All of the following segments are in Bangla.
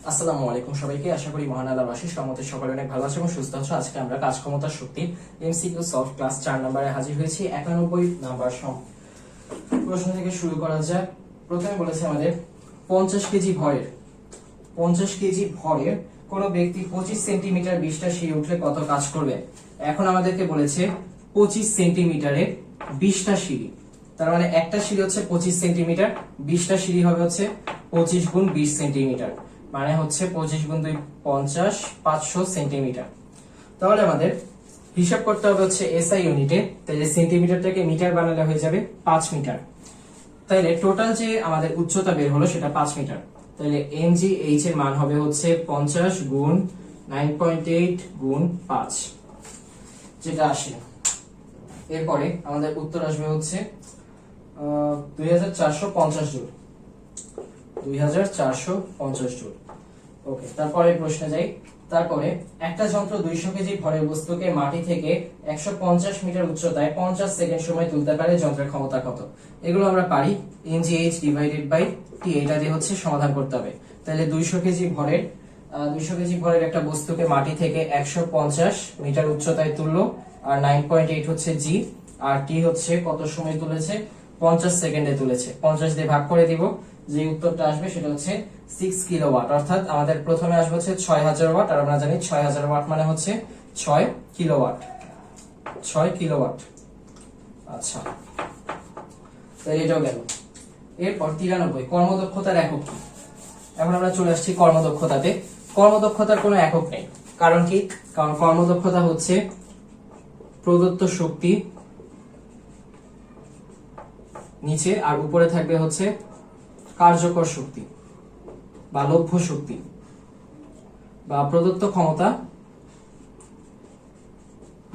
আসসালামু আলাইকুম সবাইকে। আশা করি মহান আল্লাহর আশিস রহমতে সকলে অনেক ভালো আছো এবং সুস্থ আছো। আজকে আমরা কাজ ক্ষমতার শক্তি এমসিকিউ সলভ ক্লাস 4 নম্বরে হাজির হয়েছি। 91 নাম্বার প্রশ্ন থেকে শুরু করা যাক। প্রথমে বলেছে আমাদের 50 কেজি ভরের কোন ব্যক্তি 25 সেন্টিমিটার 20টা সিঁড়ি উঠলে কত কাজ করবে। এখন আমাদেরকে বলেছে 25 সেন্টিমিটারে 20টা সিঁড়ি, তার মানে একটা সিঁড়ি হচ্ছে 25 সেন্টিমিটার, 20টা সিঁড়ি হবে হচ্ছে 25 গুণ 20 সেন্টিমিটার, মানে হচ্ছে 25 গুণ 2 50, 500 সেন্টিমিটার। তাহলে আমাদের হিসাব করতে হবে হচ্ছে এসআই ইউনিটে, তাহলে সেন্টিমিটারটাকে মিটার বানালে হয়ে যাবে 5 মিটার। তাহলে টোটাল যে আমাদের উচ্চতা বের হলো সেটা 5 মিটার। তাহলে এমজিএইচ এর মান হবে হচ্ছে 50 গুণ 9.8 গুণ 5, যেটা আসে। এরপরে আমাদের উত্তর আসবে হচ্ছে 2450 জুল। 2450 জুল। ওকে, তারপরে প্রশ্নে যাই। তারপরে একটা যন্ত্র 200 কেজি ভরের বস্তুকে মাটি থেকে 150 মিটার উচ্চতায় 50 সেকেন্ড সময় তুলতে পারে, যন্ত্রের ক্ষমতা কত। এগুলো আমরা পারি এনজিএইচ ডিভাইডেড বাই টি, এটা দিয়ে হচ্ছে সমাধান করতে হবে। তাহলে 200 কেজি ভরের একটা বস্তুকে মাটি থেকে 150 মিটার উচ্চতায় তুললো, আর 9.8 হচ্ছে জি, আর টি হচ্ছে কত সময় তুলেছে, 50 সেকেন্ডে তুলেছে। 50 দিয়ে ভাগ করে দিব, যে উত্তরটা আসবে সেটা হচ্ছে 6 কিলোওয়াট। অর্থাৎ আমাদের প্রথমে আসবে হচ্ছে 6000 ওয়াট, আর আমরা জানি 6000 ওয়াট মানে হচ্ছে 6 কিলোওয়াট। 6 কিলোওয়াট। আচ্ছা, তাহলে এটাও গেল। এরপর 93 কর্মদক্ষতার একক কি। এখন আমরা চলে আসছি কর্মদক্ষতাতে। কর্মদক্ষতার কোনো একক নেই, কারণ কি? কারণ কর্মদক্ষতা হচ্ছে প্রদত্ত শক্তি নিচে, আর উপরে থাকবে হচ্ছে কার্যকর শক্তি বা লভ্য শক্তি, বা প্রদত্ত ক্ষমতা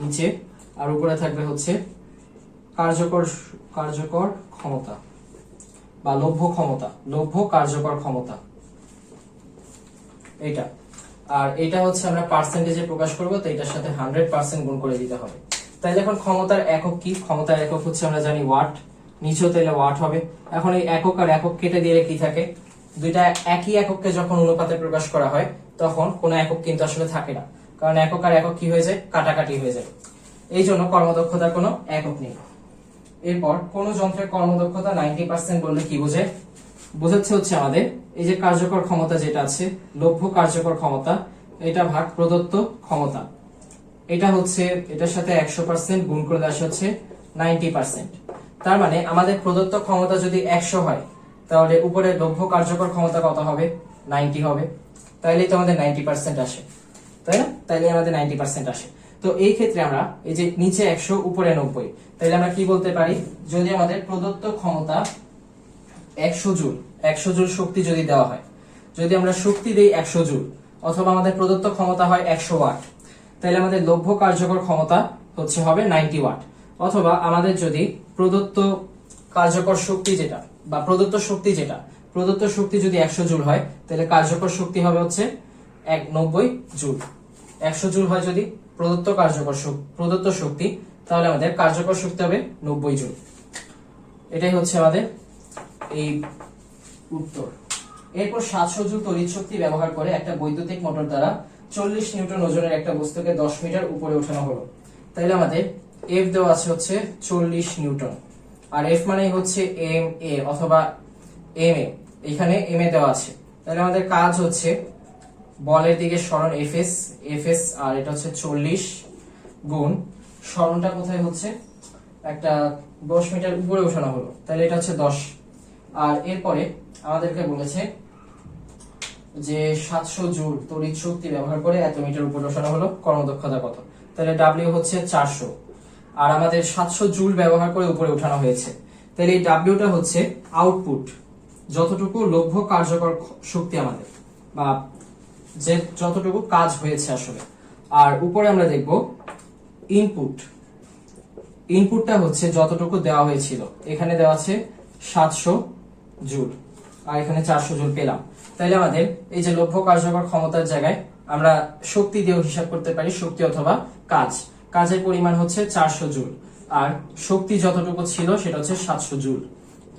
নিচে, আর উপরে থাকবে হচ্ছে কার্যকর ক্ষমতা বা লভ্য কার্যকর ক্ষমতা, এটা। আর এটা হচ্ছে আমরা পার্সেন্টেজে প্রকাশ করব, তো এটার সাথে 100% গুণ করে দিতে হবে। তাইলে এখন ক্ষমতার একক কি? ক্ষমতার একক হচ্ছে আমরা জানি ওয়াট, নিচেও তাইলে ওয়াট হবে। এখন এই একক আর একক কেটে দিলে কি থাকে? দুইটা একই একককে যখন অনুপাতে প্রকাশ করা হয় তখন কোনো একক কিন্তু আসলে থাকে না, কারণ একক আর একক কি হয়ে যায়? কাটাকাটি হয়ে যায়। এই জন্য কর্মদক্ষতার কোনো একক নেই। এরপর কোন যন্ত্রের কর্মদক্ষতা 90% বললে কি বোঝায়? বোঝাচ্ছে হচ্ছে আমাদের এই যে কার্যকর ক্ষমতা যেটা আছে, লভ্য কার্যকর ক্ষমতা, এটা ভাগ প্রদত্ত ক্ষমতা, এটা হচ্ছে এটার সাথে 100% গুণ করে আসে হচ্ছে 90%। তার মানে আমাদের প্রদত্ত ক্ষমতা যদি 100 হয়, তাহলে উপরে লভ্য কার্যকর ক্ষমতা কত হবে? 90 হবে। তাইলে তো আমাদের 90% আসে, তাই না? তাইলে আমাদের 90% আসে। তো এই ক্ষেত্রে আমরা এই যে নিচে 100 উপরে 90, তাইলে আমরা কি বলতে পারি? যদি আমাদের প্রদত্ত ক্ষমতা 100 জুল শক্তি যদি দেওয়া হয়, যদি আমরা শক্তি দেই 100 জুল, অথবা আমাদের প্রদত্ত ক্ষমতা হয় 100 ওয়াট, তাহলে আমাদের লভ্য কার্যকর ক্ষমতা হচ্ছে হবে 90 ওয়াট। অথবা আমাদের যদি প্রদত্ত কার্যকর শক্তি যেটা বা প্রদত্ত শক্তি যদি 100 জুল হয়, তাহলে কার্যকর শক্তি হবে হচ্ছে 90 জুল। 100 জুল হয় যদি প্রদত্ত শক্তি, তাহলে আমাদের কার্যকর শক্তি হবে 90 জুল। এটাই হচ্ছে আমাদের এই উত্তর। এরপর 700 জুল তড়িৎ শক্তি ব্যবহার করে একটা বৈদ্যুতিক মোটর দ্বারা 40 নিউটন ওজনের একটা বস্তুকে 10 মিটার উপরে ওঠানো হলো। তাহলে আমাদের এফ দেওয়া আছে হচ্ছে 40 নিউটন, আর এফ মানে হচ্ছে এম এ অথবা এম এ, এখানে এম এ দেওয়া আছে। তাহলে আমাদের কাজ হচ্ছে বলের দিকে সরণ এফএস, আর এটা হচ্ছে 40 গুণ সরণটা কোথায় হচ্ছে একটা 10 মিটার উপরে ওঠানো হলো, তাহলে এটা হচ্ছে 10। আর এরপরে আমাদেরকে বলেছে যে 700 জুল তড়িৎ শক্তি ব্যবহার করে এত মিটার উপরে ওঠানো হলো, কর্মদক্ষতা কত? তাহলে ডাব্লিউ হচ্ছে 400, আর আমাদের 700 জুল ব্যবহার করে উপরে ওঠানো হয়েছে, তাহলে এই ডাব্লিউটা হচ্ছে আউটপুট, যতটুকু লভ্য কার্যকর শক্তি আমাদের, বা যে যতটুকু কাজ হয়েছে আসলে। আর উপরে আমরা দেখব ইনপুটটা হচ্ছে যতটুকু দেওয়া হয়েছিল, এখানে দেওয়া আছে 700 জুল, আর এখানে 400 জুল পেলাম। তাহলে আমাদের এই যে লভ্য কার্যকর ক্ষমতার জায়গায় আমরা শক্তি দিয়েও হিসাব করতে পারি, শক্তি অথবা কাজের পরিমাণ হচ্ছে 400 জুল, আর শক্তি যতটুকু ছিল সেটা হচ্ছে 700 জুল।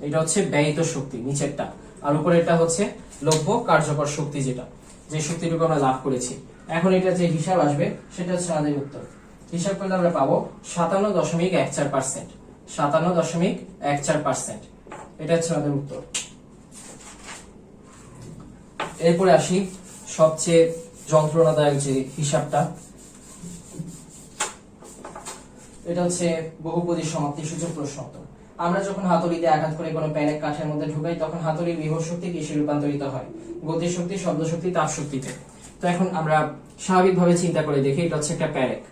এটা হচ্ছে ব্যয়িত শক্তি নিচেরটা, আর উপরেরটা হচ্ছে লভ্য কার্যকর শক্তি যেটা। যে শক্তিটুকু আমরা লাভ করেছি। এখন এটা যে হিসাব আসবে সেটা হচ্ছে আমাদের উত্তর। হিসাব করলে আমরা পাবো 57.14%। 57.14%, এটা হচ্ছে আমাদের উত্তর। এরপরে আসি সবচেয়ে যন্ত্রণাদায়ক যে হিসাবটা, এটা হচ্ছে বহুপদী সমাপ্তি সূচক প্রশ্ন উত্তর। আমরা যখন হাতুড়ি দিয়ে আঘাত করে কোনো প্যারেক কাঠের মধ্যে ঢুকাই তখন হাতুড়ির বিভব শক্তি কিসে রূপান্তরিত হয়? গতি শক্তি, শব্দ শক্তি, তাপ শক্তিতে। তো এখন আমরা স্বাভাবিকভাবে চিন্তা করে দেখি, এটা হচ্ছে একটা প্যারেক।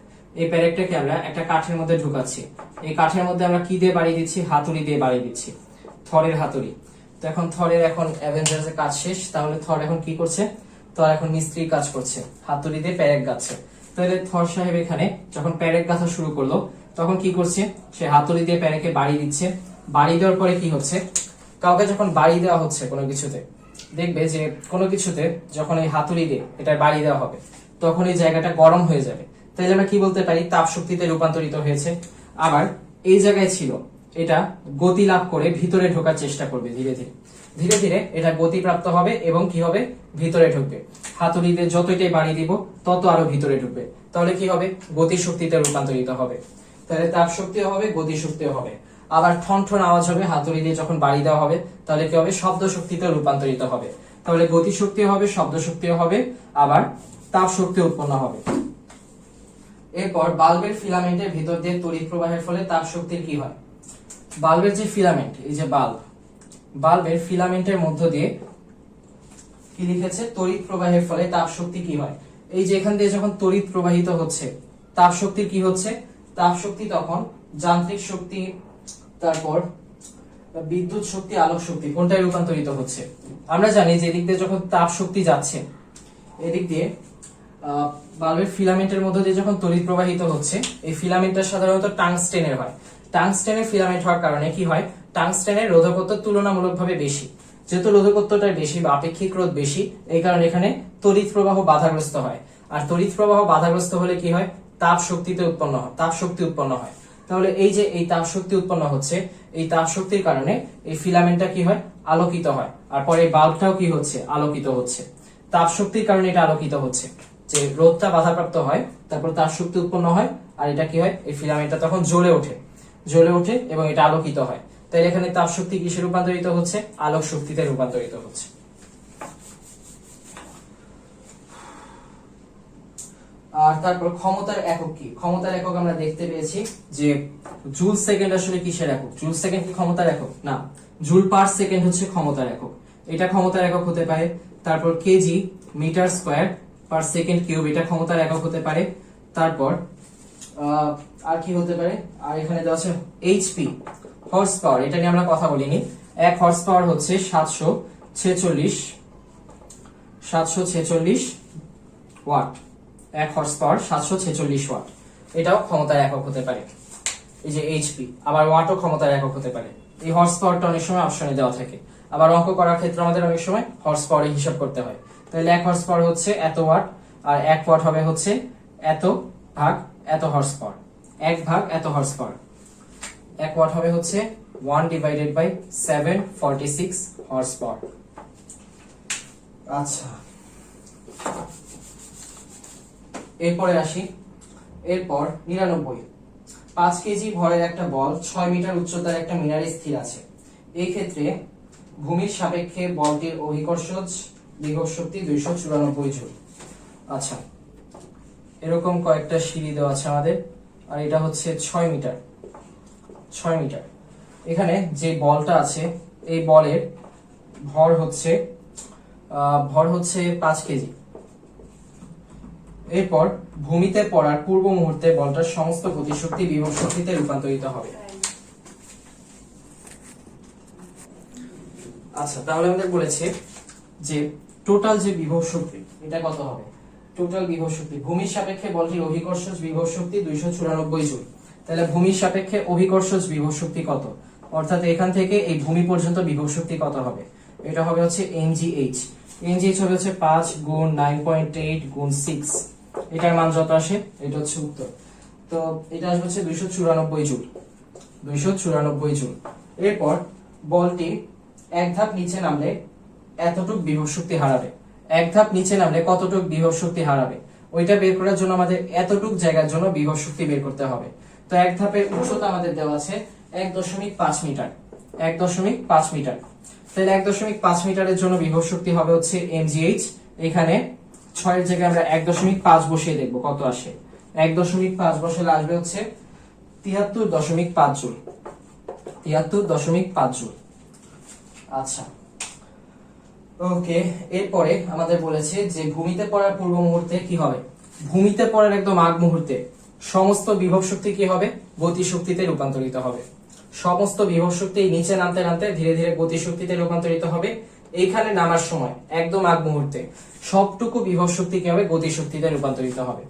এই প্যারেকটাকে আমরা একটা কাঠের মধ্যে ঢুকাচ্ছি। এই কাঠের মধ্যে আমরা কি দিয়ে বাড়ি দিচ্ছি? হাতুড়ি দিয়ে বাড়ি দিচ্ছি, থরের হাতুড়ি। তো এখন থরের এখন অ্যাভেঞ্জার্স এর কাজ শেষ, তাহলে থর এখন কি করছে? থর এখন মিস্ত্রির কাজ করছে, হাতুড়ি দিয়ে প্যারেক গাচ্ছে। তাহলে থর সাহেব এখানে যখন প্যারেক গাঁথা শুরু করলো তখন কি করছে? সে হাতুড়ি দিয়ে প্যারেকে বাড়ি দিচ্ছে। বাড়ি দেওয়ার পরে কি হচ্ছে? কাউকে যখন বাড়ি দেওয়া হচ্ছে কোনো কিছুতে, দেখবে যে কোনো কিছুতে যখন এই হাতুড়ি দিয়ে এটা বাড়ি দেওয়া হবে তখন এই জায়গাটা গরম হয়ে যাবে। তাইলে আমরা কি বলতে পারি? তাপ শক্তিতে রূপান্তরিত হয়েছে। আবার এই জায়গায় ছিল, এটা গতি লাভ করে ভিতরে ঢোকার চেষ্টা করবে। ধীরে ধীরে ধীরে ধীরে এটা গতিপ্রাপ্ত হবে এবং কি হবে? ভিতরে ঢুকবে। হাতুড়ি দিয়ে যতটাই বাড়ি দিব তত আরো ভিতরে ঢুকবে। তাহলে কি হবে? গতি শক্তিতে রূপান্তরিত হবে। তাহলে তাপ শক্তিও হবে, গতি শক্তিও হবে। আবার ঠন ঠন আওয়াজ হবে হাতুড়ি দিয়ে যখন বাড়ি দেওয়া হবে, তাহলে কি হবে? শব্দ শক্তিতে রূপান্তরিত হবে। তাহলে গতি শক্তিও হবে, শব্দ শক্তিও হবে, আবার তাপ শক্তি উৎপন্ন হবে। এরপর বাল্বের ফিলামেন্টের ভিতর দিয়ে তড়িৎ প্রবাহের ফলে তাপ শক্তির কি হয়? বাল্বের যে ফিলামেন্ট, এই যে বাল্বের ফিলামেন্টের মধ্য দিয়ে কি লিখেছে? তড়িৎ প্রবাহের ফলে তাপ শক্তি কি হয়? এই যে এখান দিয়ে যখন তড়িৎ প্রবাহিত হচ্ছে, তাপ শক্তির কি হচ্ছে? তাপ শক্তি তখন যান্ত্রিক শক্তি, তারপর বিদ্যুৎ শক্তি, আলোক শক্তি কোনটায় রূপান্তরিত হচ্ছে? আমরা জানি যে এদিক দিয়ে যখন তাপ শক্তি যাচ্ছে, এদিক দিয়ে বাল্বের ফিলামেন্টের মধ্যে দিয়ে যখন তড়িৎ প্রবাহিত হচ্ছে, এই ফিলামেন্টটা সাধারণত টাংস্টেনের হয়। টাংস্টেনের ফিলামেন্ট হওয়ার কারণে কি হয়? টাংস্টেনের রোধকত্ব তুলনামূলকভাবে বেশি। যেহেতু রোধকত্বটা বেশি বা আপেক্ষিক রোধ বেশি, এই কারণে এখানে তড়িৎ প্রবাহ বাধাগ্রস্ত হয়। আর তড়িৎ প্রবাহ বাধাগ্রস্ত হলে কি হয়? তাপ শক্তি উৎপন্ন হয়। তাহলে এই যে এই তাপ শক্তি উৎপন্ন হচ্ছে, এই তাপ শক্তির কারণে এই ফিলামেন্টটা কি হয়? আলোকিত হয়। আর পরে বাল্বটাও কি হচ্ছে? আলোকিত হচ্ছে। তাপ শক্তির কারণে এটা আলোকিত হচ্ছে, যে রোধটা বাধাপ্রাপ্ত হয়, তারপর তাপ শক্তি উৎপন্ন হয়, আর এটা কি হয়? এই ফিলামেন্টটা তখন জ্বলে ওঠে এবং এটা আলোকিত হয়। তাই এখানে তাপ শক্তি কিসে রূপান্তরিত হচ্ছে? আলোক শক্তিতে রূপান্তরিত হচ্ছে। আর তারপর ক্ষমতার একক কি? ক্ষমতার একক আমরা দেখতে পেয়েছি যে জুল সেকেন্ড আসলে কিসের একক? জুল সেকেন্ড কি ক্ষমতার একক? না, জুল পার সেকেন্ড হচ্ছে ক্ষমতার একক। এটা ক্ষমতার একক হতে পারে। তারপর KG metre square per second cube, এটা ক্ষমতার একক হতে পারে। তারপর আর কি হতে পারে? আর এখানে দেওয়া আছে এইচপি, হর্স পাওয়ার, এটা নিয়ে আমরা কথা বলিনি। 1 হর্স পাওয়ার হচ্ছে 746 ওয়াট। 1 হর্স পাওয়ার 746 ওয়াট, এটাও ক্ষমতার একক হতে পারে। এই যে এইচপি, আবার ওয়াটও ক্ষমতার একক হতে পারে। এই হর্স পাওয়ারটা অনেক সময় অপশনে দেওয়া থাকে। আবার অঙ্ক করার ক্ষেত্রে আমাদের অনেক সময় হর্স পাওয়ারে হিসাব করতে হয়। তাহলে 1 হর্স পাওয়ার হচ্ছে এত ওয়াট, আর 1 ওয়াট হবে হচ্ছে এত ভাগ এত হর্স পাওয়ার। 1 ভাগ এত হর্স পাওয়ার। 1 ওয়াট হবে হচ্ছে 1/746 হর্স পাওয়ার। আচ্ছা, এরপরে আসি। এরপর 99, 5 কেজি ভরের একটা বল 6 মিটার উচ্চতার একটা মিনারে স্থির আছে। এই ক্ষেত্রে ভূমির সাপেক্ষে বলটির অভিকর্ষজ বিভব শক্তি 294 জুল। আচ্ছা, এরকম কয়েকটা সিঁড়ি দেওয়া আছে আমাদের, আর এটা হচ্ছে 6 মিটার। এখানে যে বলটা আছে, এই বলের ভর হচ্ছে 5 কেজি। এরপর ভূমিতে পড়ার পূর্ব মুহূর্তে বলটার সমস্ত গতিশক্তি বিভব শক্তিতে রূপান্তরিত হবে। আচ্ছা, তাহলে আমাদের বলেছে যে টোটাল যে বিভব শক্তি, এটা কত হবে? টোটাল বিভব শক্তি, ভূমির সাপেক্ষে বলটির অভিকর্ষজ বিভব শক্তি 294 জুল। তাহলে ভূমির সাপেক্ষে অভিকর্ষজ বিভব শক্তি কত? অর্থাৎ এখান থেকে এই ভূমি পর্যন্ত বিভব শক্তি কত হবে? এটা হবে হচ্ছে mgh। mgh হবে হচ্ছে 5 গুণ 9.8 গুণ 6, এটার মান যত আসে এটা হচ্ছে উত্তর। তো এটা আসবে হচ্ছে 294 জুল। এরপর বলটি এক ধাপ নিচে নামলে এতটুক বিভব শক্তি হারাবে। এক ধাপ নিচে নামলে কতটুক বিভব শক্তি হারাবে, ওইটা বের করার জন্য আমাদের এতটুক জায়গার জন্য বিভব শক্তি বের করতে হবে। তো এক ধাপের উচ্চতা আমাদের দেওয়া আছে 1.5 মিটার, 1.5 মিটার। তাহলে 1.5 মিটারের জন্য বিভব শক্তি হবে হচ্ছে mgh। এখানে 6 এর জায়গায় আমরা 1.5 বসিয়ে দেখব কত আসে। 1.5 বসালে আসবে হচ্ছে 73.5 জুল, 73.5 জুল। আচ্ছা ওকে, এরপরে আমাদের বলেছে যে ভূমিতে পড়ার পূর্ব মুহূর্তে কি হবে, ভূমিতে পড়ার একদম আগ মুহূর্তে সমস্ত বিভব শক্তি কি হবে, গতি শক্তিতে রূপান্তরিত হবে। সমস্ত বিভব শক্তি নিচে নামতে নামতে ধীরে ধীরে গতি শক্তিতে রূপান্তরিত হবে। এইখানে নামার সময় একদম আগ মুহূর্তে সবটুকু বিভব শক্তি কি হবে, গতি শক্তিতে রূপান্তরিত হবে।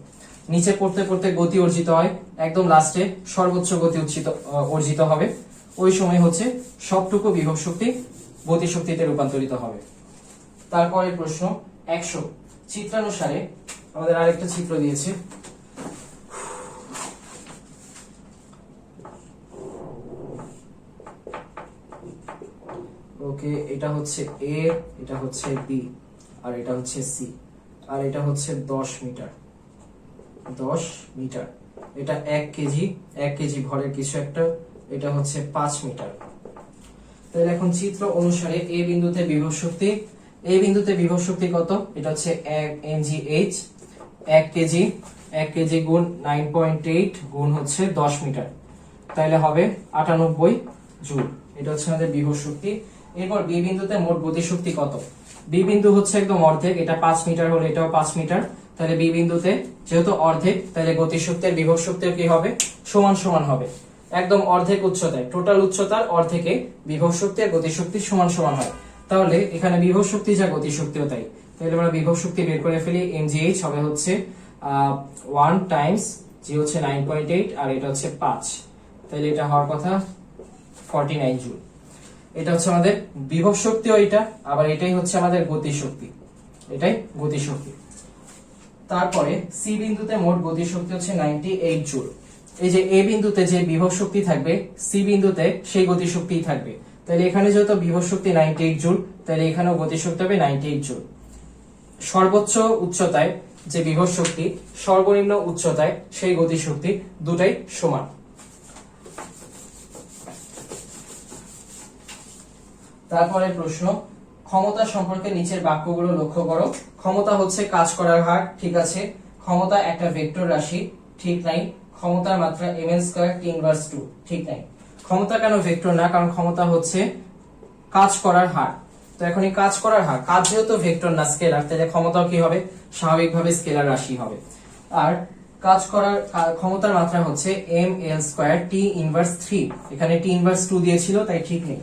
নিচে পড়তে পড়তে গতি অর্জিত হয়, একদম লাস্টে সর্বোচ্চ গতি অর্জিত হবে। ওই সময় হচ্ছে সবটুকু বিভব শক্তি গতি শক্তিতে রূপান্তরিত হবে। তারপরে প্রশ্ন 100 চিত্রানুসারে আমাদের আরেকটা চিত্র দিয়েছে। ওকে, এটা হচ্ছে এ, এটা হচ্ছে বি, আর এটা হচ্ছে সি, আর এটা হচ্ছে 10 মিটার, 10 মিটার। এটা 1 কেজি, 1 কেজি ভরের কিছু একটা, এটা হচ্ছে 5 মিটার। তাহলে এখন চিত্র অনুসারে এ বিন্দুতে বিভব শক্তি, এই বিন্দুতে বিভব শক্তি কত, এটা হচ্ছে 1 mgh, 1 কেজি, 1 কেজি গুণ 9.8 গুণ হচ্ছে 10 মিটার, তাহলে হবে 98 জুল। এটা হচ্ছে আমাদের বিভব শক্তি। এরপর বি বিন্দুতে মোট গতি শক্তি কত, বি বিন্দু হচ্ছে একদম অর্ধেক, এটা 5 মিটার হলে এটাও 5 মিটার, তাহলে বি বিন্দুতে যেহেতু অর্ধেক তাহলে গতি শক্তির বিভব শক্তিও কি হবে, সমান সমান হবে। একদম অর্ধেক উচ্চতায়, টোটাল উচ্চতার অর্ধেকে বিভব শক্তি আর গতি শক্তি সমান সমান হয়। তাহলে এখানে বিভব শক্তি যা গতি শক্তিও তাই। তাহলে আমরা বিভব শক্তি বের করে ফেলি, mgh হবে হচ্ছে 1 টাইমস জি হচ্ছে 9.8 আর এটা হচ্ছে 5, তাহলে এটা হওয়ার কথা 49 জুল। এটা হচ্ছে আমাদের বিভব শক্তিও এটা, আবার এটাই হচ্ছে আমাদের গতি শক্তি, এটাই গতি শক্তি। তারপরে সি বিন্দুতে মোট গতি শক্তি হচ্ছে 98 জুল। এই যে এ বিন্দুতে যে বিভব শক্তি থাকবে সি বিন্দুতে সেই গতি শক্তিই থাকবে, তাহলে এখানে যেহেতু বিভব শক্তি 98 জুল, তাহলে এখানেও গতি শক্তি হবে 98 জুল। সর্বোচ্চ উচ্চতায় যে বিভব শক্তি, সর্বনিম্ন উচ্চতায় সেই গতি শক্তি, দুটাই সমান। তারপরে প্রশ্ন ক্ষমতা সম্পর্কে নিচের বাক্যগুলো লক্ষ্য করো। ক্ষমতা হচ্ছে কাজ করার হার, ঠিক আছে। ক্ষমতা একটা ভেক্টর রাশি, ঠিক নাই। ক্ষমতার মাত্রা mn² t ইনভার্স 2, ঠিক নাই। ক্ষমতা কেন ভেক্টর না, কারণ ক্ষমতা হচ্ছে কাজ করার হার। তো এখন এই কাজ করার হার, কাজ যেহেতু ভেক্টর না স্কেলার, তাহলে ক্ষমতাও কি হবে, স্বাভাবিকভাবে স্কেলার রাশি হবে। আর কাজ করার ক্ষমতার মাত্রা হচ্ছে ml² t ইনভার্স 3, এখানে t ইনভার্স 2 দিয়েছিল তাই ঠিক নেই।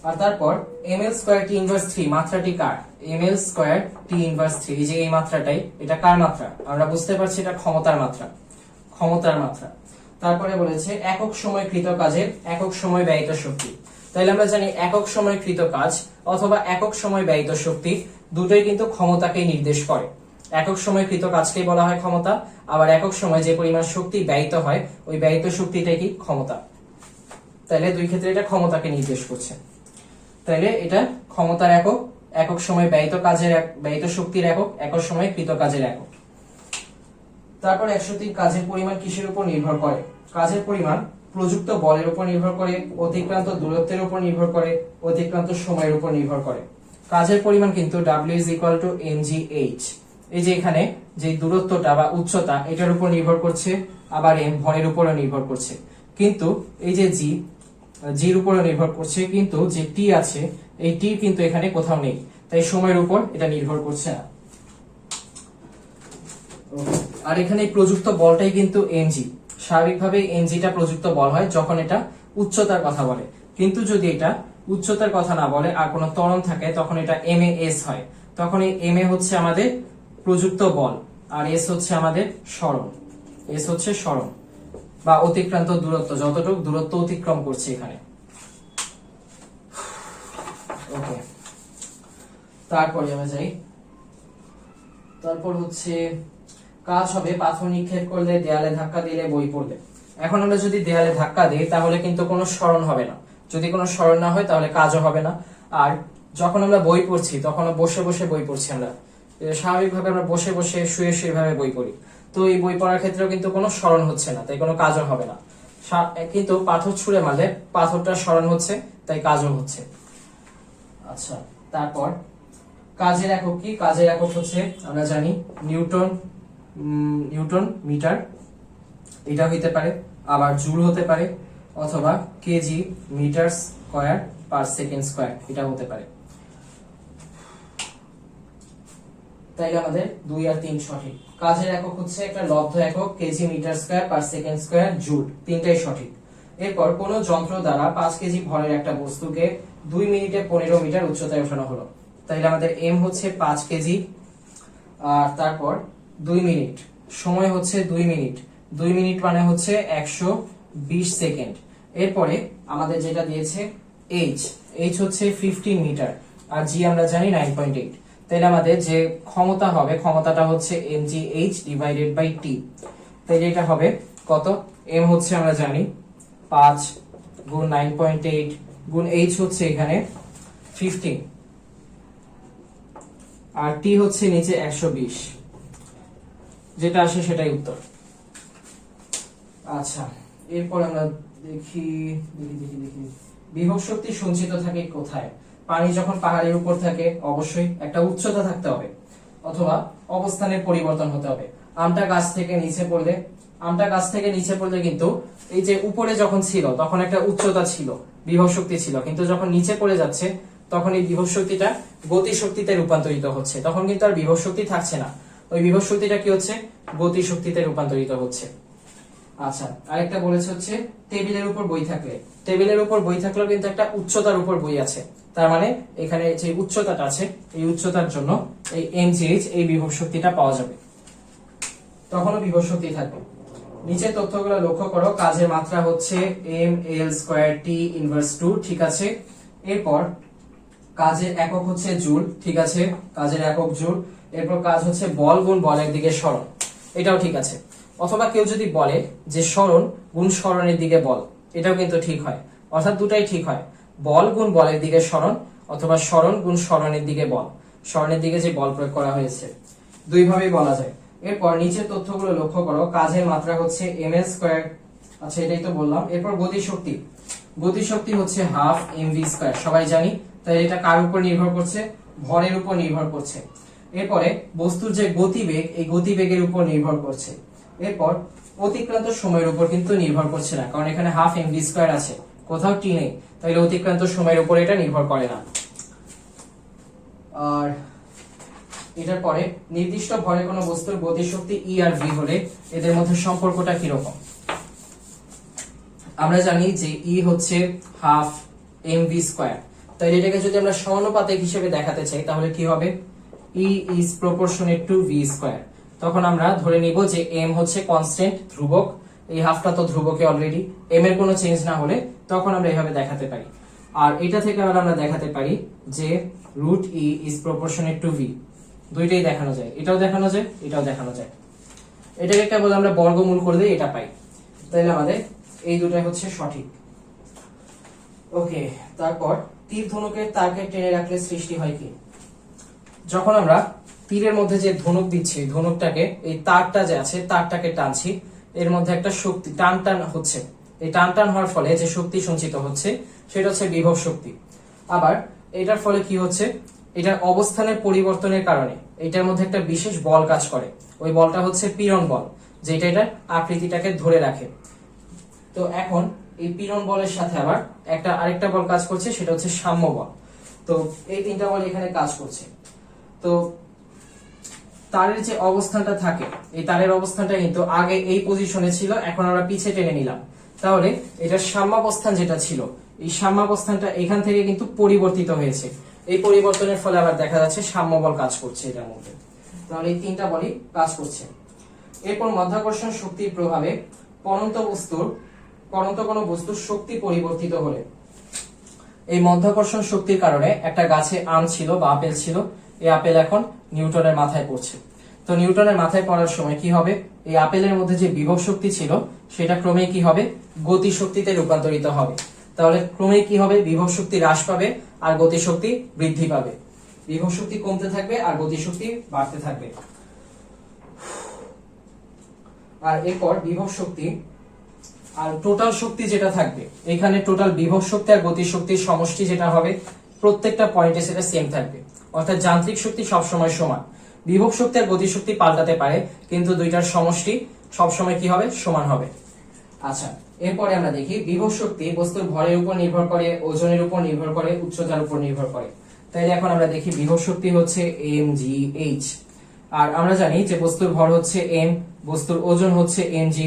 আর তারপর ml² t ইনভার্স 3 মাত্রাটি কার, ml² t ইনভার্স 3, এই যে এই মাত্রাটাই, এটা কার মাত্রা, আমরা বুঝতে পারছি এটা ক্ষমতার মাত্রা, ক্ষমতার মাত্রা। তারপরে বলেছে একক সময় কৃত কাজের একক সময় ব্যয়িত শক্তি। তাহলে আমরা জানি একক সময় কৃত কাজ অথবা একক সময় ব্যয়িত শক্তি দুটোই কিন্তু ক্ষমতাকে নির্দেশ করে। একক সময় কৃত কাজকেই বলা হয় ক্ষমতা, আবার একক সময় যে পরিমাণ শক্তি ব্যয়িত হয় ওই ব্যয়িত শক্তিটাই কি ক্ষমতা। তাহলে দুই ক্ষেত্রে এটা ক্ষমতাকে নির্দেশ করছে। তাহলে এটা ক্ষমতার একক, একক সময় ব্যয়িত কাজের ব্যয়িত শক্তির একক, একক সময় কৃত কাজের একক। তারপর 103 কাজের পরিমাণ কিসের উপর নির্ভর করে, কাজের পরিমাণ প্রযুক্ত বলের উপর নির্ভর করে, অতিক্রান্ত দূরত্বের উপর নির্ভর করে, অতিক্রান্ত সময়ের উপর নির্ভর করে। কাজের পরিমাণ কিন্তু W is equal to mgh, এই যে এখানে যে দূরত্বটা বা উচ্চতা এটার উপর নির্ভর করছে, আবার m ভরের উপরও নির্ভর করছে। কিন্তু এই যে জির উপরও নির্ভর করছে, কিন্তু যে টি আছে এই টি কিন্তু এখানে কোথাও নেই, তাই সময়ের উপর এটা নির্ভর করছে না। আর এখানে প্রযুক্ত বলটাই কিন্তু mg, স্বাভাবিকভাবে mgটা প্রযুক্ত বল হয় যখন এটা উচ্চতার কথা বলে, কিন্তু যদি এটা উচ্চতার কথা না বলে আর কোনো ত্বরণ থাকে তখন এটা mas হয়। তখন এই ma হচ্ছে আমাদের প্রযুক্ত বল আর s হচ্ছে আমাদের সরণ, s হচ্ছে সরণ বা অতিক্রান্ত দূরত্ব, যতটুকু দূরত্ব অতিক্রম করছে এখানে। ওকে, তারপরে আমরা যাই। তারপর হচ্ছে কাজ হবে পাথর নিক্ষেপ করলে, দেয়ালে ধাক্কা দিলে, বই পড়লে। এখন আমরা যদি দেয়ালে ধাক্কা দিই তাহলে কিন্তু কোনো সরণ হবে না, যদি কোনো সরণ না হয় তাহলে কাজও হবে না। আর যখন আমরা বই পড়ছি তখন বসে বসে বই পড়ছি আমরা, স্বাভাবিকভাবে আমরা বসে বসে শুয়ে শুয়ে ভাবে বই পড়ি, তো এই বই পড়ার ক্ষেত্রেও কিন্তু কোনো স্মরণ হচ্ছে না, তাই কোনো কাজও হবে না। কিন্তু পাথর ছুঁড়ে মারলে পাথরটা স্মরণ হচ্ছে, তাই কাজও হচ্ছে। আচ্ছা, তারপর কাজের একক কি? কাজের একক হচ্ছে আমরা জানি নিউটন, নিউটন মিটার এটা হইতে পারে, আবার জুল হতে পারে, অথবা KG metre square per second square এটা হতে পারে। তাইলে আমাদের 2 আর 3 সঠিক। কাজের একক হচ্ছে একটা লব্ধ একক KG metre square per second square joule, তিনটাই সঠিক। এরপর কোন যন্ত্র দ্বারা 5 কেজি ভরের একটা বস্তুকে 2 মিনিটে 15 মিটার উচ্চতায় ওঠানো হলো। তাইলে আমাদের এম হচ্ছে 5 কেজি, আর তারপর 2 মিনিট, সময় হচ্ছে 2 মিনিট, 2 মিনিট মানে হচ্ছে 120 সেকেন্ড। এরপরে আমাদের যেটা দিয়েছে এইচ হচ্ছে 15 মিটার, আর জি আমরা জানি 9.8। তাইলে আমাদের যে ক্ষমতা হবে, ক্ষমতাটা হচ্ছে mgh ডিভাইডেড বাই টি। তাইলে এটা হবে কত? এম হচ্ছে আমরা জানি 5 গুণ 9.8 গুণ এইচ হচ্ছে এখানে 15, আর টি হচ্ছে নিচে 120, যেটা আসে সেটাই উত্তর। আচ্ছা, এরপর আমরা দেখি বিভব শক্তি সঞ্চিত থাকে কোথায়? পানি যখন পাহাড়ের উপর থাকে অবশ্যই একটা উচ্চতা থাকতে হবে, অথবা অবস্থানের পরিবর্তন হতে হবে। আমটা গাছ থেকে নিচে পড়লে কিন্তু এই যে উপরে যখন ছিল তখন একটা উচ্চতা ছিল, বিভব শক্তি ছিল, কিন্তু যখন নিচে পড়ে যাচ্ছে তখন এই বিভব শক্তিটা গতি শক্তিতে রূপান্তরিত হচ্ছে, তখন কিন্তু আর বিভব শক্তি থাকছে না, ওই বিভব শক্তিটা কি হচ্ছে? গতি শক্তিতে রূপান্তরিত হচ্ছে। আচ্ছা, আরেকটা বলেছে হচ্ছে টেবিলের উপর বই থাকলেও কিন্তু একটা উচ্চতার উপর বই আছে, তার মানে এখানে যে উচ্চতাটা আছে এই উচ্চতার জন্য এই mgh এই বিভব শক্তিটা পাওয়া যাবে, তখনও বিভব শক্তি থাকবে। নিচের তথ্যগুলো লক্ষ্য করো। কাজের মাত্রা হচ্ছে ml স্কয়ার t ইনভার্স 2, ঠিক আছে। এরপর কাজের একক হচ্ছে জুল, ঠিক আছে, কাজের একক জুল। এরপর কাজ হচ্ছে বল গুণ বলের দিকে সরণ, এটাও ঠিক আছে। অথবা কেউ যদি বলে যে সরণ গুণ সরণের দিকে বল, এটাও কিন্তু ঠিক হয়, অর্থাৎ দুটাই ঠিক হয়, বল গুণ বলের দিকে সরণ অথবা সরণ গুণ সরণের দিকে বল, সরণের দিকে যে বল প্রয়োগ করা হয়েছে, দুই ভাবেই বলা যায়। এরপর নিচের তথ্যগুলো লক্ষ্য করো। কাজের মাত্রা হচ্ছে ml স্কয়ার, আচ্ছা এটাই তো বললাম। এরপর গতিশক্তি হচ্ছে হাফ mv স্কয়ার, সবাই জানি। তাই এটা কার উপর নির্ভর করছে? ভরের উপর নির্ভর করছে। এরপরে বস্তুর যে গতিবেগ, এই গতিবেগের উপর নির্ভর করছে। এরপর অতিক্রান্ত সময়ের উপর কিন্তু নির্ভর করছে না, কারণ এখানে হাফ mv স্কয়ার আছে, কোথাও টি নেই, তাহলে অতিক্রান্ত সময়ের উপর এটা নির্ভর করে না। আর এটার পরে নির্দিষ্ট ভরে কোনো বস্তুর গতিশক্তি ই আর ভি হলে এদের মধ্যে সম্পর্কটা কি রকম? আমরা জানি যে ই হচ্ছে হাফ mv স্কয়ার, তাই এটাকে যদি আমরা সমানুপাতিক হিসেবে দেখাতে চাই তাহলে কি হবে? E is proportionate to V square. তখন আমরা ধরে নিব যে এম হচ্ছে কনস্ট্যান্ট, ধ্রুবক, এই হাফটা তো ধ্রুবকে অলরেডি, এম এর কোনো চেঞ্জ না হলে তখন আমরা এইভাবে দেখাতে পারি। আর এটা থেকে আমরা দেখাতে পারি যে root E is proportionate to V, দুইটাই দেখানো যায়, এটাও দেখানো যায়, এটাও দেখানো যায়। এটাকে কেবল আমরা বর্গমূল করলে এটা পাই, তাহলে আমাদের এই দুটাই হচ্ছে সঠিক। ওকে, তারপর তীর ধনুকের তারকে টেনে রাখলে সৃষ্টি হয় কি? যখন আমরা তীরের মধ্যে যে ধনুক দিচ্ছি, ধনুকটাকে এই তারটা যে আছে তারটাকে টানছি, এর মধ্যে একটা শক্তি টান টান হচ্ছে, এই টান টান হওয়ার ফলে যে শক্তি সঞ্চিত হচ্ছে সেটা হচ্ছে বিভব শক্তি। আবার এটার ফলে কি হচ্ছে? এটার অবস্থানের পরিবর্তনের কারণে এটার মধ্যে একটা বিশেষ বল কাজ করে, ওই বলটা হচ্ছে পীড়ন বল, যেটা এটার আকৃতিটাকে ধরে রাখে। তো এখন এই পীড়ন বলের সাথে আবার আরেকটা বল কাজ করছে, সেটা হচ্ছে সাম্য বল। তো এই তিনটা বল এখানে কাজ করছে। তো তারের যে অবস্থানটা থাকে, এই তারের অবস্থানটা কিন্তু আগে এই পজিশনে ছিল, এখন আমরা পিছে টেনে নিলাম, তাহলে এটার সাম্যাবস্থান যেটা ছিল, এই সাম্যাবস্থানটা এখান থেকে কিন্তু পরিবর্তিত হয়েছে, এই পরিবর্তনের ফলে আবার দেখা যাচ্ছে সাম্য বল কাজ করছে এটার মধ্যে, তাহলে এই তিনটা বলই কাজ করছে। এরপর মাধ্যাকর্ষণ শক্তির প্রভাবে পরন্ত কোনো বস্তুর শক্তি পরিবর্তিত হলে, এই মাধ্যাকর্ষণ শক্তির কারণে একটা গাছে আম ছিল বা আপেল ছিল, এই আপেল এখন নিউটনের মাথায় পড়ছে। তো নিউটনের মাথায় পড়ার সময় কি হবে? এই আপেলের মধ্যে যে বিভব শক্তি ছিল সেটা ক্রমেই কি হবে? গতি শক্তিতে রূপান্তরিত হবে। তাহলে ক্রমেই কি হবে? বিভব শক্তি হ্রাস পাবে আর গতি শক্তি বৃদ্ধি পাবে। বিভব শক্তি কমতে থাকবে আর গতিশক্তি বাড়তে থাকবে। আর এরপর বিভব শক্তি আর টোটাল শক্তি যেটা থাকবে, এখানে টোটাল বিভব শক্তি আর গতিশক্তির সমষ্টি যেটা হবে প্রত্যেকটা পয়েন্টে সেটা সেম থাকবে। অর্থাৎ যান্ত্রিক শক্তি সবসময় সমান, বিভব শক্তি আর গতিশক্তি পাল্টাতে পারে কিন্তু দুইটার সমষ্টি সবসময় কি হবে, সমান হবে। আচ্ছা, এরপরে আমরা দেখি বিভব শক্তি বস্তুর ভরের উপর নির্ভর করে, ওজনের উপর নির্ভর করে, উচ্চতার উপর নির্ভর করে। তাইলে এখন আমরা দেখি বিভব শক্তি হচ্ছে mgh। আর আমরা জানি যে বস্তুর ভর হচ্ছে m, বস্তুর ওজন হচ্ছে mg,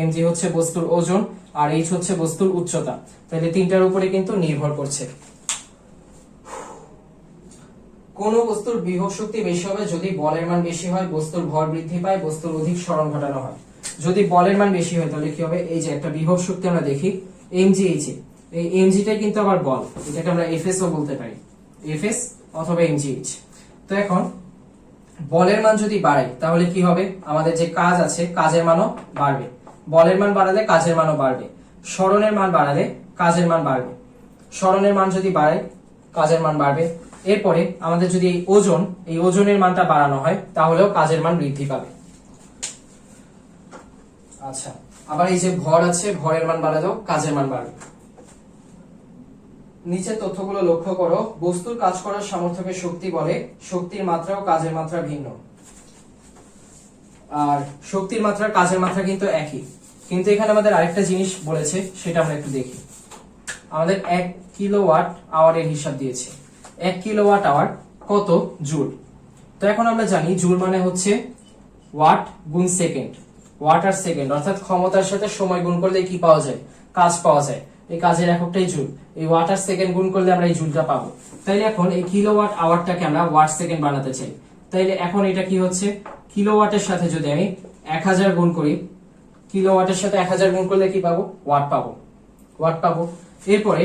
mg হচ্ছে বস্তুর ওজন আর h হচ্ছে বস্তুর উচ্চতা। তাহলে তিনটার উপরে কিন্তু নির্ভর করছে। কোন বস্তুর বিভব শক্তি বেশি হবে যদি বলের মান বেশি হয়, বস্তুর ভর বৃদ্ধি পায়, বস্তুর অধিক সরণ ঘটানো হয়। যদি বলের মান বেশি হয় তাহলে কি হবে, এই যে একটা বিভব শক্তি আমরা দেখি mgh, এই mgটাই কিন্তু আবার বল, এটাকে আমরা fs ও বলতে পারি, fs অথবা mgh। তো এখন বলের মান যদি বাড়ে তাহলে কি হবে, আমাদের যে কাজ আছে কাজের মানও বাড়বে। বলের মান বাড়ালে কাজের মানও বাড়বে, সরণের মান বাড়ালে কাজের মান বাড়বে, সরণের মান যদি বাড়ে কাজের মান বাড়বে। এরপরে আমাদের যদি এই ওজনের মানটা বাড়ানো হয় তাহলেও কাজের মান বৃদ্ধি পাবে। আচ্ছা, আবার এই যে ভর আছে, ভরের মান বাড়ালেও কাজের মান বাড়বে। নিচের তথ্যগুলো লক্ষ্য করো। বস্তুর কাজ করার সামর্থ্যকে শক্তি বলে, শক্তির মাত্রা ও কাজের মাত্রা ভিন্ন। আর শক্তির মাত্রা কাজের মাত্রা কিন্তু একই, কিন্তু এখানে আমাদের আরেকটা জিনিস বলেছে, সেটা আমরা একটু দেখি। আমাদের 1 কিলোওয়াট আওয়ারের হিসাব দিয়েছে। 1 কিলোওয়াট আওয়ার কত জুল? তো এখন আমরা জানি জুল মানে হচ্ছে ওয়াট গুণ সেকেন্ড, ওয়াট আর সেকেন্ড, অর্থাৎ ক্ষমতার সাথে সময় গুণ করলে কি পাওয়া যায়, কাজ পাওয়া যায়। এই কাজের এককটাই জুল, এই ওয়াট আর সেকেন্ড গুণ করলে আমরা এই জুলটা পাবো। তাইলে এখন এই কিলোওয়াট আওয়ারটাকে আমরা ওয়াট সেকেন্ড বানাতে চাই। তাইলে এখন এটা কি হচ্ছে, কিলোওয়াটের সাথে যদি আমি 1000 গুণ করি, কিলোওয়াটের সাথে 1000 গুণ করলে কি পাবো, ওয়াট পাবো, ওয়াট পাবো। এরপরে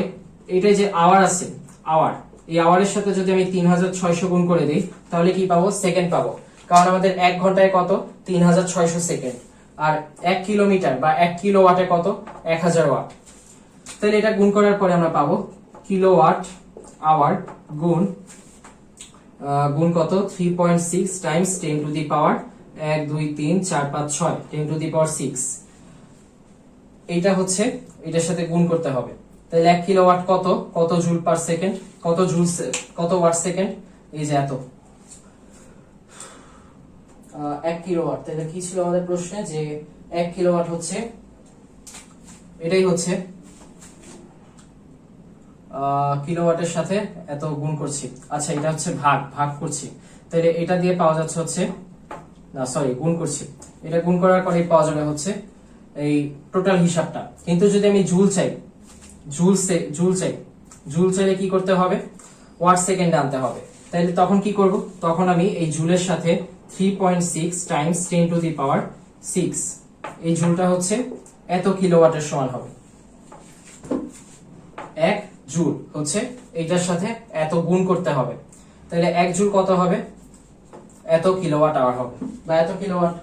এটা যে আওয়ার আছে, আওয়ার, এই আওয়ারের সাথে যদি আমি 3600 গুণ করে দিই তাহলে কি পাবো, সেকেন্ড পাবো। কারণ আমাদের 1 ঘন্টায় কত, 3600 সেকেন্ড। আর 1 কিলোমিটার বা 1 কিলোওয়াটে কত, 1000 ওয়াট। তাহলে এটা গুণ করার পরে আমরা পাবো কিলোওয়াট আওয়ার গুণ কত, 3.6 times 10 to the power 1 2 3 4 5 6 10 to the power 6। এইটা হচ্ছে এটার সাথে গুণ করতে হবে। তাহলে 1 কিলোওয়াট কত, কত জুল পার সেকেন্ড, কত জুল, কত ওয়াট সেকেন্ড, এই যে এত 1 কিলোওয়াট। তাহলে কি ছিল আমাদের প্রশ্নে, যে 1 কিলোওয়াট হচ্ছে, এটাই হচ্ছে কিলোওয়াটের সাথে এত গুণ করছি। আচ্ছা, এটা হচ্ছে ভাগ করছি, তাহলে এটা দিয়ে পাওয়া যাচ্ছে হচ্ছে, না সরি, গুণ করছি, এটা গুণ করার পরে পাওয়া যাবে হচ্ছে এই টোটাল হিসাবটা। কিন্তু যদি আমি জুল চাই, জুল চাইলে কি করতে হবে, ওয়াট সেকেন্ডে আনতে হবে। তাহলে তখন কি করব, তখন আমি এই জুলের সাথে 3.6 টাইমস 10 টু দি পাওয়ার 6, এই জুলটা হচ্ছে এত কিলোওয়াটের সমান হবে। 1 জুল হচ্ছে এইটার সাথে এত গুণ করতে হবে। তাহলে 1 জুল কত হবে, এত কিলোওয়াট আওয়ার হবে, বা এত কিলোওয়াট।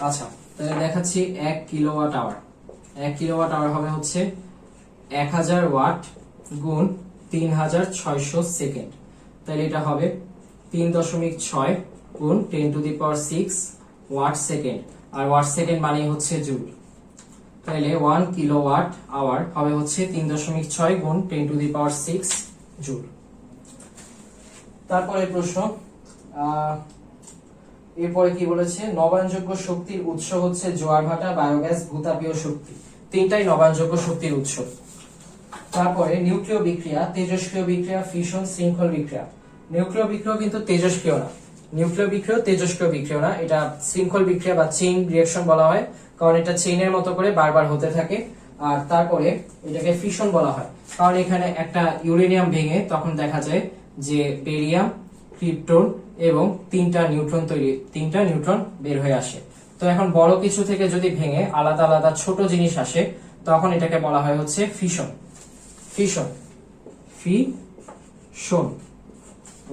আচ্ছা, তাহলে দেখাচ্ছি 1 কিলোওয়াট আওয়ার। 1 কিলোওয়াট আওয়ার হবে হচ্ছে 1000 ওয়াট গুণ 3600 সেকেন্ড। তাহলে এটা হবে 3.6 গুণ 10 to the power 6 watt second. আর ওয়াট সেকেন্ড মানে হচ্ছে জুল। তাহলে 1 কিলোওয়াট আওয়ার হবে হচ্ছে 3.6 গুণ 10 টু দি পাওয়ার 6 জুল। তারপরে প্রশ্ন, এরপরে কি বলেছে, নবায়নযোগ্য শক্তির উৎস হচ্ছে জোয়ার ভাটা, বায়োগ্যাস, ভূতাপীয় শক্তি, তিনটাই নবায়নযোগ্য শক্তির উৎস। তারপরে নিউক্লিয় বিক্রিয়া, তেজস্ক্রিয় বিক্রিয়া, ফিশন, শৃঙ্খল বিক্রিয়া। নিউক্লিয় বিক্রিয়া কিন্তু তেজস্ক্রিয় না, নিউক্লিয় বিক্রিয়া তেজস্ক্রিয় বিক্রিয়া না, এটা শৃঙ্খল বিক্রিয়া বা চেইন রিঅ্যাকশন বলা হয়, কারণ এটা চেইনের মতো করে বারবার হতে থাকে। আর তারপরে এটাকে ফিশন বলা হয়, কারণ এখানে একটা ইউরেনিয়াম ভেঙে তখন দেখা যায় যে বেরিয়াম, ক্রিপ্টন এবং 3টা নিউট্রন বের হয়ে আসে। তো এখন বড় কিছু থেকে যদি ভেঙে আলাদা আলাদা ছোট জিনিস আসে তখন এটাকে বলা হয় হচ্ছে ফিশন,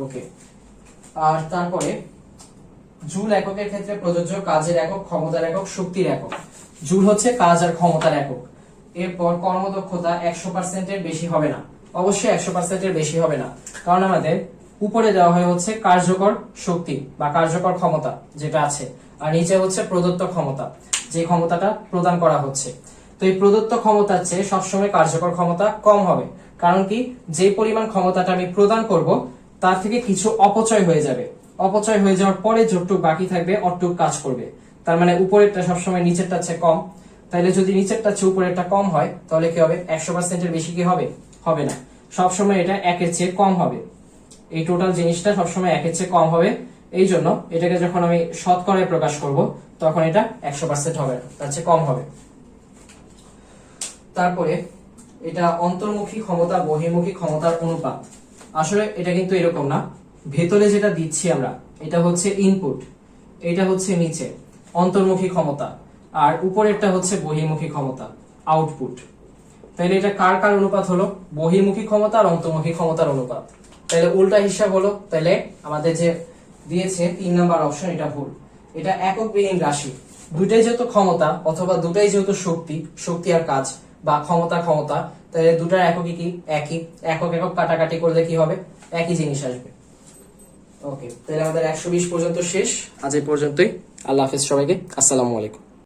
ওকে। আর তারপরে জুল এককের ক্ষেত্রে প্রযোজ্য কাজের একক, ক্ষমতার একক, শক্তির একক। জুল হচ্ছে কাজ আর ক্ষমতার একক, এরপর কর্মদক্ষতা 100%-এর বেশি হবে না, অবশ্যই 100%-এর বেশি হবে না, কারণ আমাদের উপরে দেওয়া হয় হচ্ছে কার্যকর শক্তি বা কার্যকর ক্ষমতা যেটা আছে, আর নিচে হচ্ছে প্রদত্ত ক্ষমতা, যে ক্ষমতাটা প্রদান করা হচ্ছে। তো এই প্রদত্ত ক্ষমতার চেয়ে সবসময় কার্যকর ক্ষমতা কম হবে, কারণ কি, যে পরিমাণ ক্ষমতাটা আমি প্রদান করব তার থেকে কিছু অপচয় হয়ে যাবে, অপচয় হয়ে যাওয়ার পরে যতটুকু বাকি থাকবে অতটুকু কাজ করবে। তার মানে উপরেরটা সবসময় নিচেরটা চেয়ে কম, তাইলে যদি নিচেরটা চেয়ে উপরেরটা কম হয় তাহলে কি হবে, 100%-এর বেশি কি হবে, হবে না, সবসময় এটা 1-এর চেয়ে কম হবে। এই টোটাল জিনিসটা সবসময় 1-এর চেয়ে কম হবে, এই জন্য এটাকে যখন আমি শতকরায় প্রকাশ করব তখন এটা 100% হবে না, তার চেয়ে কম হবে। তারপরে এটা অন্তর্মুখী ক্ষমতা বহির্মুখী ক্ষমতার অনুপাত। আসলে এটা কিন্তু এরকম না, ভেতরে যেটা দিচ্ছি আমরা এটা হচ্ছে ইনপুট, এটা হচ্ছে নিচে অন্তর্মুখী ক্ষমতা, আর উপরেরটা হচ্ছে বহির্মুখী ক্ষমতা আউটপুট। তাহলে এটা কার কার অনুপাত হলো, বহির্মুখী ক্ষমতা আর অন্তর্মুখী ক্ষমতার অনুপাত। তাহলে উল্টা হিসাব হলো, তাহলে আমাদের যে দিয়েছে 3 নাম্বার অপশন এটা ভুল, এটা একক বিহীন রাশি। দুটাই যেহেতু ক্ষমতা অথবা দুটাই যেহেতু শক্তি, শক্তি আর কাজ বা ক্ষমতা ক্ষমতা, তাহলে দুটার এককই কি একই, একক একক কাটাকাটি করলে কি হবে, একই জিনিস আসবে। ওকে, তাহলে আমাদের 120 পর্যন্ত শেষ, আজ এই পর্যন্তই। আল্লাহ হাফেজ সবাইকে, আসসালামু আলাইকুম।